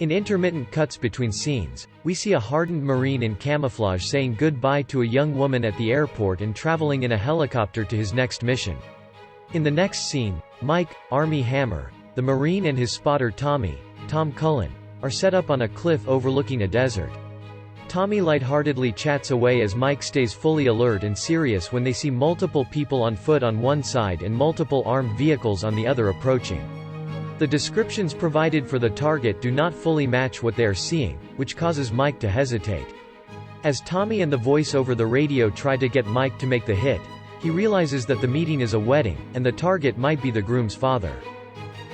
In intermittent cuts between scenes, we see a hardened Marine in camouflage saying goodbye to a young woman at the airport and traveling in a helicopter to his next mission. In the next scene, Mike, Armie Hammer, the Marine and his spotter Tommy, Tom Cullen, are set up on a cliff overlooking a desert. Tommy lightheartedly chats away as Mike stays fully alert and serious when they see multiple people on foot on one side and multiple armed vehicles on the other approaching. The descriptions provided for the target do not fully match what they are seeing, which causes Mike to hesitate. As Tommy and the voice over the radio try to get Mike to make the hit, he realizes that the meeting is a wedding, and the target might be the groom's father.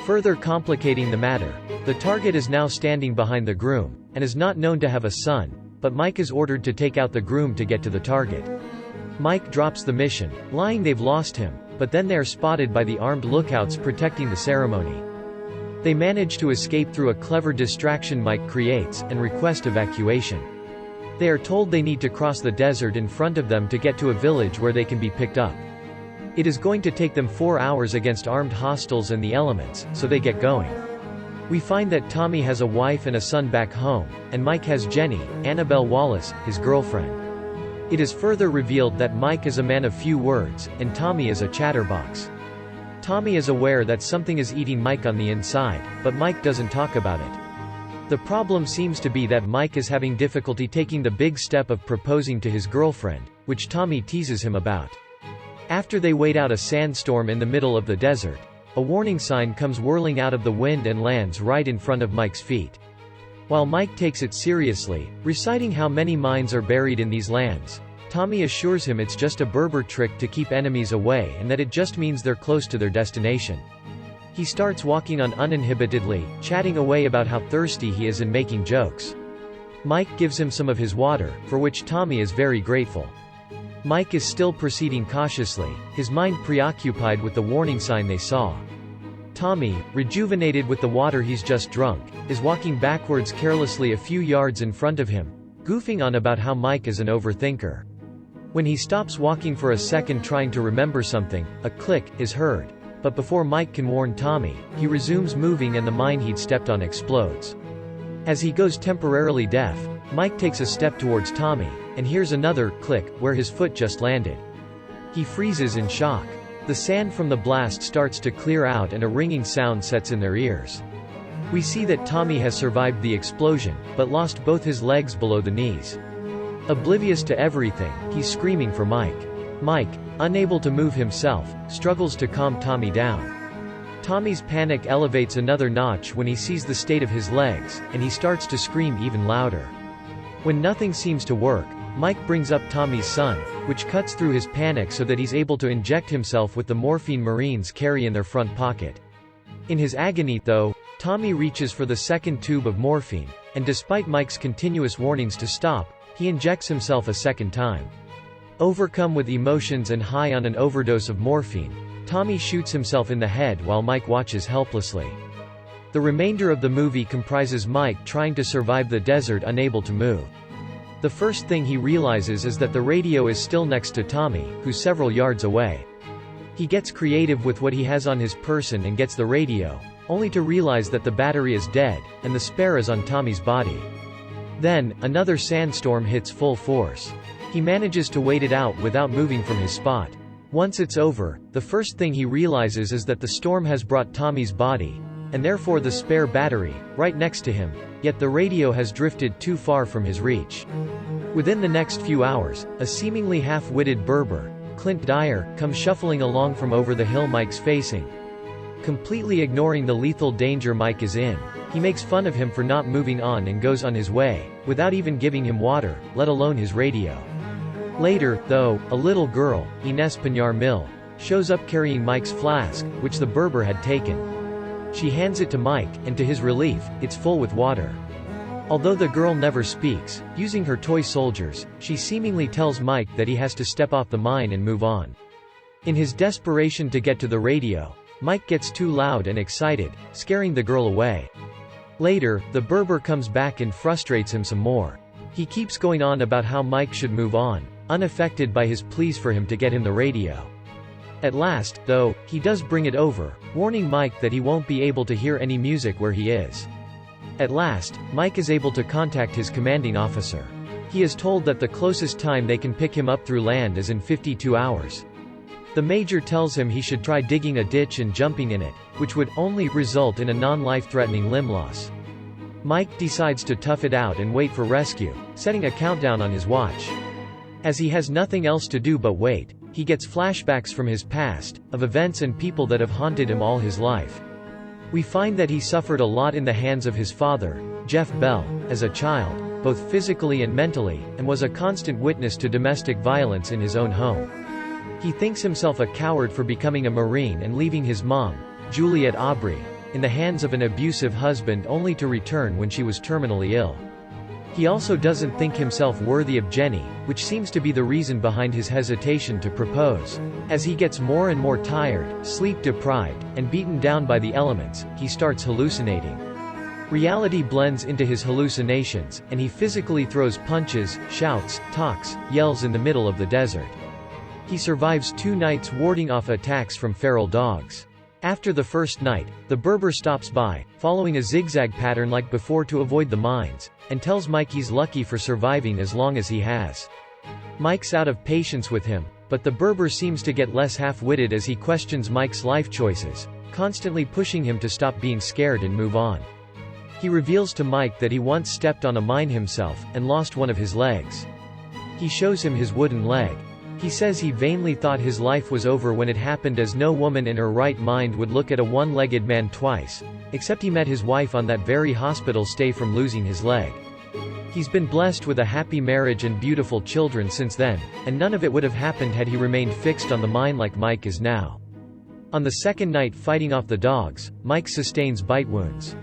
Further complicating the matter, the target is now standing behind the groom, and is not known to have a son, but Mike is ordered to take out the groom to get to the target. Mike drops the mission, lying they've lost him, but then they are spotted by the armed lookouts protecting the ceremony. They manage to escape through a clever distraction Mike creates, and request evacuation. They are told they need to cross the desert in front of them to get to a village where they can be picked up. It is going to take them 4 hours against armed hostiles and the elements, so they get going. We find that Tommy has a wife and a son back home, and Mike has Jenny, Annabelle Wallace, his girlfriend. It is further revealed that Mike is a man of few words, and Tommy is a chatterbox. Tommy is aware that something is eating Mike on the inside, but Mike doesn't talk about it. The problem seems to be that Mike is having difficulty taking the big step of proposing to his girlfriend, which Tommy teases him about. After they wait out a sandstorm in the middle of the desert, a warning sign comes whirling out of the wind and lands right in front of Mike's feet. While Mike takes it seriously, reciting how many mines are buried in these lands, Tommy assures him it's just a Berber trick to keep enemies away and that it just means they're close to their destination. He starts walking on uninhibitedly, chatting away about how thirsty he is and making jokes. Mike gives him some of his water, for which Tommy is very grateful. Mike is still proceeding cautiously, his mind preoccupied with the warning sign they saw. Tommy, rejuvenated with the water he's just drunk, is walking backwards carelessly a few yards in front of him, goofing on about how Mike is an overthinker. When he stops walking for a second trying to remember something, a click is heard. But before Mike can warn Tommy, he resumes moving and the mine he'd stepped on explodes. As he goes temporarily deaf, Mike takes a step towards Tommy, and hears another click where his foot just landed. He freezes in shock. The sand from the blast starts to clear out and a ringing sound sets in their ears. We see that Tommy has survived the explosion, but lost both his legs below the knees. Oblivious to everything, he's screaming for Mike. Mike, unable to move himself, struggles to calm Tommy down. Tommy's panic elevates another notch when he sees the state of his legs, and he starts to scream even louder. When nothing seems to work, Mike brings up Tommy's son, which cuts through his panic so that he's able to inject himself with the morphine Marines carry in their front pocket. In his agony, though, Tommy reaches for the second tube of morphine, and despite Mike's continuous warnings to stop, he injects himself a second time. Overcome with emotions and high on an overdose of morphine, Tommy shoots himself in the head while Mike watches helplessly. The remainder of the movie comprises Mike trying to survive the desert unable to move. The first thing he realizes is that the radio is still next to Tommy, who's several yards away. He gets creative with what he has on his person and gets the radio, only to realize that the battery is dead, and the spare is on Tommy's body. Then, another sandstorm hits full force. He manages to wait it out without moving from his spot. Once it's over, the first thing he realizes is that the storm has brought Tommy's body, and therefore the spare battery, right next to him, yet the radio has drifted too far from his reach. Within the next few hours, a seemingly half-witted Berber, Clint Dyer, comes shuffling along from over the hill Mike's facing. Completely ignoring the lethal danger Mike is in, he makes fun of him for not moving on and goes on his way, without even giving him water, let alone his radio. Later, though, a little girl, Ines Piñar-Mill, shows up carrying Mike's flask, which the Berber had taken. She hands it to Mike, and to his relief, it's full with water. Although the girl never speaks, using her toy soldiers, she seemingly tells Mike that he has to step off the mine and move on. In his desperation to get to the radio, Mike gets too loud and excited, scaring the girl away. Later, the Berber comes back and frustrates him some more. He keeps going on about how Mike should move on, unaffected by his pleas for him to get him the radio. At last, though, he does bring it over, warning Mike that he won't be able to hear any music where he is. At last, Mike is able to contact his commanding officer. He is told that the closest time they can pick him up through land is in 52 hours. The major tells him he should try digging a ditch and jumping in it, which would only result in a non-life-threatening limb loss. Mike decides to tough it out and wait for rescue, setting a countdown on his watch. As he has nothing else to do but wait, he gets flashbacks from his past, of events and people that have haunted him all his life. We find that he suffered a lot in the hands of his father, Jeff Bell, as a child, both physically and mentally, and was a constant witness to domestic violence in his own home. He thinks himself a coward for becoming a Marine and leaving his mom, Juliet Aubrey, in the hands of an abusive husband only to return when she was terminally ill. He also doesn't think himself worthy of Jenny, which seems to be the reason behind his hesitation to propose. As he gets more and more tired, sleep-deprived, and beaten down by the elements, he starts hallucinating. Reality blends into his hallucinations, and he physically throws punches, shouts, talks, yells in the middle of the desert. He survives 2 nights warding off attacks from feral dogs. After the first night, the Berber stops by, following a zigzag pattern like before to avoid the mines, and tells Mike he's lucky for surviving as long as he has. Mike's out of patience with him, but the Berber seems to get less half-witted as he questions Mike's life choices, constantly pushing him to stop being scared and move on. He reveals to Mike that he once stepped on a mine himself, and lost one of his legs. He shows him his wooden leg. He says he vainly thought his life was over when it happened, as no woman in her right mind would look at a one-legged man twice, except he met his wife on that very hospital stay from losing his leg. He's been blessed with a happy marriage and beautiful children since then, and none of it would have happened had he remained fixed on the mine like Mike is now. On the second night fighting off the dogs, Mike sustains bite wounds.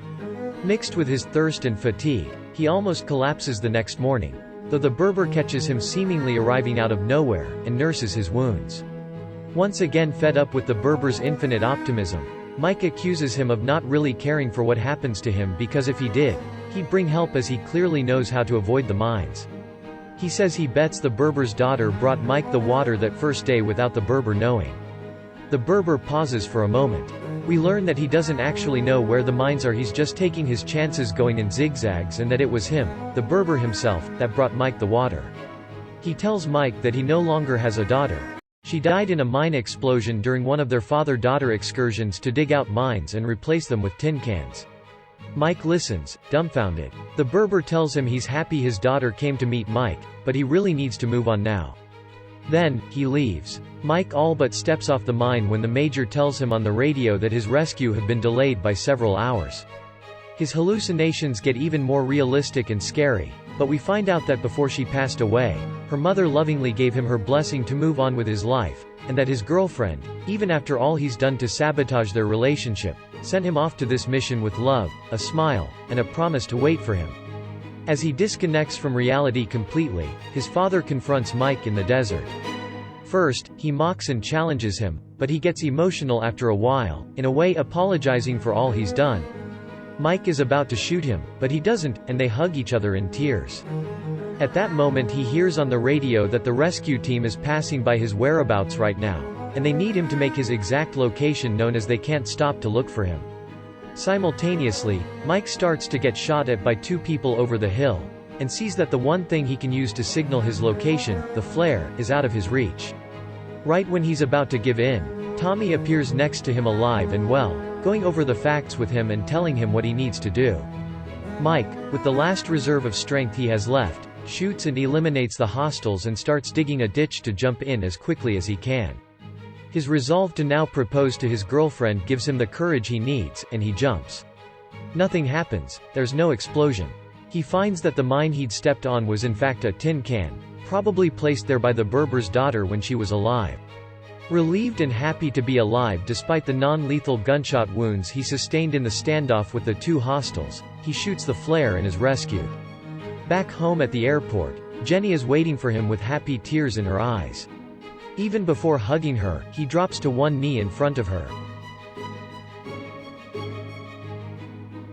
Mixed with his thirst and fatigue, he almost collapses the next morning, though the Berber catches him seemingly arriving out of nowhere, and nurses his wounds. Once again fed up with the Berber's infinite optimism, Mike accuses him of not really caring for what happens to him because if he did, he'd bring help as he clearly knows how to avoid the mines. He says he bets the Berber's daughter brought Mike the water that first day without the Berber knowing. The Berber pauses for a moment. We learn that he doesn't actually know where the mines are, he's just taking his chances going in zigzags, and that it was him, the Berber himself, that brought Mike the water. He tells Mike that he no longer has a daughter. She died in a mine explosion during one of their father-daughter excursions to dig out mines and replace them with tin cans. Mike listens, dumbfounded. The Berber tells him he's happy his daughter came to meet Mike, but he really needs to move on now. Then, he leaves. Mike all but steps off the mine when the major tells him on the radio that his rescue had been delayed by several hours. His hallucinations get even more realistic and scary, but we find out that before she passed away, her mother lovingly gave him her blessing to move on with his life, and that his girlfriend, even after all he's done to sabotage their relationship, sent him off to this mission with love, a smile, and a promise to wait for him. As he disconnects from reality completely, his father confronts Mike in the desert. First, he mocks and challenges him, but he gets emotional after a while, in a way apologizing for all he's done. Mike is about to shoot him, but he doesn't, and they hug each other in tears. At that moment he hears on the radio that the rescue team is passing by his whereabouts right now, and they need him to make his exact location known as they can't stop to look for him. Simultaneously, Mike starts to get shot at by 2 people over the hill, and sees that the one thing he can use to signal his location, the flare, is out of his reach. Right when he's about to give in, Tommy appears next to him alive and well, going over the facts with him and telling him what he needs to do. Mike, with the last reserve of strength he has left, shoots and eliminates the hostiles and starts digging a ditch to jump in as quickly as he can. His resolve to now propose to his girlfriend gives him the courage he needs, and he jumps. Nothing happens, there's no explosion. He finds that the mine he'd stepped on was in fact a tin can, probably placed there by the Berber's daughter when she was alive. Relieved and happy to be alive despite the non-lethal gunshot wounds he sustained in the standoff with the 2 hostiles, he shoots the flare and is rescued. Back home at the airport, Jenny is waiting for him with happy tears in her eyes. Even before hugging her, he drops to one knee in front of her,